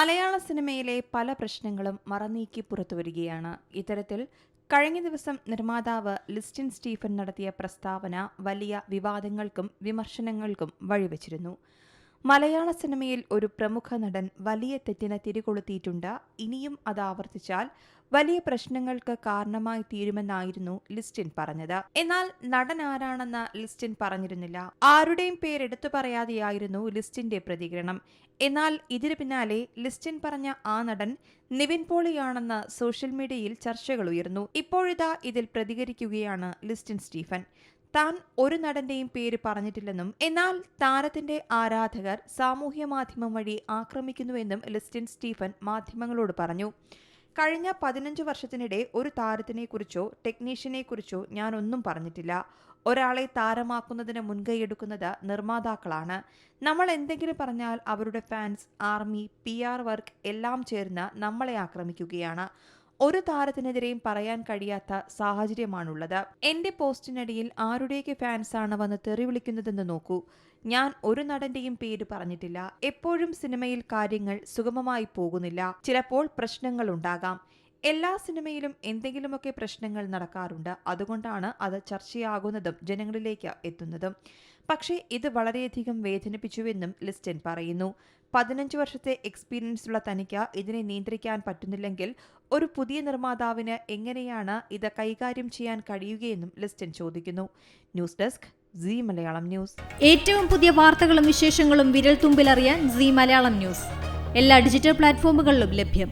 മലയാള സിനിമയിലെ പല പ്രശ്നങ്ങളും മറനീക്കി പുറത്തുവരികയാണ്. ഇത്തരത്തിൽ കഴിഞ്ഞ ദിവസം നിർമ്മാതാവ് ലിസ്റ്റിൻ സ്റ്റീഫൻ നടത്തിയ പ്രസ്താവന വലിയ വിവാദങ്ങൾക്കും വിമർശനങ്ങൾക്കും വഴിവെച്ചിരുന്നു. മലയാള സിനിമയിൽ ഒരു പ്രമുഖ നടൻ വലിയ തെറ്റിന് തിരികൊളുത്തിയിട്ടുണ്ട്. ഇനിയും അത് ആവർത്തിച്ചാൽ വലിയ പ്രശ്നങ്ങൾക്ക് കാരണമായി തീരുമെന്നായിരുന്നു ലിസ്റ്റിൻ പറഞ്ഞത്. എന്നാൽ നടൻ ആരാണെന്ന് ലിസ്റ്റിൻ പറഞ്ഞിരുന്നില്ല. ആരുടെയും പേരെടുത്തു പറയാതെയായിരുന്നു ലിസ്റ്റിന്റെ പ്രതികരണം. എന്നാൽ ഇതിനു പിന്നാലെ ലിസ്റ്റിൻ പറഞ്ഞ ആ നടൻ നിവിൻ പോളിയാണെന്ന് സോഷ്യൽ മീഡിയയിൽ ചർച്ചകൾ ഉയർന്നു. ഇപ്പോഴിതാ ഇതിൽ പ്രതികരിക്കുകയാണ് ലിസ്റ്റിൻ സ്റ്റീഫൻ. താൻ ഒരു നടന്റെയും പേര് പറഞ്ഞിട്ടില്ലെന്നും എന്നാൽ താരത്തിന്റെ ആരാധകർ സാമൂഹ്യ മാധ്യമം വഴി ആക്രമിക്കുന്നുവെന്നും ലിസ്റ്റിൻ സ്റ്റീഫൻ മാധ്യമങ്ങളോട് പറഞ്ഞു. കഴിഞ്ഞ 15 വർഷത്തിനിടെ ഒരു താരത്തിനെക്കുറിച്ചോ ടെക്നീഷ്യനെക്കുറിച്ചോ ഞാനൊന്നും പറഞ്ഞിട്ടില്ല. ഒരാളെ താരമാക്കുന്നതിന് മുൻകൈയെടുക്കുന്നത് നിർമ്മാതാക്കളാണ്. നമ്മൾ എന്തെങ്കിലും പറഞ്ഞാൽ അവരുടെ ഫാൻസ്, ആർമി, PR വർക്ക് എല്ലാം ചേർന്ന് നമ്മളെ ആക്രമിക്കുകയാണ്. ഒരു താരത്തിനെതിരെയും പറയാൻ കഴിയാത്ത സാഹചര്യമാണുള്ളത്. എന്റെ പോസ്റ്റിനടിയിൽ ആരുടെയൊക്കെ ഫാൻസാണ് വന്ന് തെറി വിളിക്കുന്നതെന്ന് നോക്കൂ. ഞാൻ ഒരു നടന്റെയും പേര് പറഞ്ഞിട്ടില്ല. എപ്പോഴും സിനിമയിൽ കാര്യങ്ങൾ സുഗമമായി പോകുന്നില്ല. ചിലപ്പോൾ പ്രശ്നങ്ങൾ ഉണ്ടാകാം. എല്ലാ സിനിമയിലും എന്തെങ്കിലുമൊക്കെ പ്രശ്നങ്ങൾ നടക്കാറുണ്ട്. അതുകൊണ്ടാണ് അത് ചർച്ചയാകുന്നതും ജനങ്ങളിലേക്ക് എത്തുന്നതും. പക്ഷേ ഇത് വളരെയധികം വേദനിപ്പിച്ചുവെന്നും ലിസ്റ്റിൻ പറയുന്നു. 15 വർഷത്തെ എക്സ്പീരിയൻസ് ഉള്ള തനിക്ക് ഇതിനെ നിയന്ത്രിക്കാൻ പറ്റുന്നില്ലെങ്കിൽ ഒരു പുതിയ നിർമ്മാതാവിന് എങ്ങനെയാണ് ഇത് കൈകാര്യം ചെയ്യാൻ കഴിയുകയെന്നും ലിസ്റ്റിൻ ചോദിക്കുന്നു. News desk Zee Malayalam news. ഏറ്റവും പുതിയ വാർത്തകളും വിശേഷങ്ങളും വിരൽ തുമ്പിലറിയാൻ സീ മലയാളം ന്യൂസ് എല്ലാ ഡിജിറ്റൽ പ്ലാറ്റ്ഫോമുകളിലും ലഭ്യം.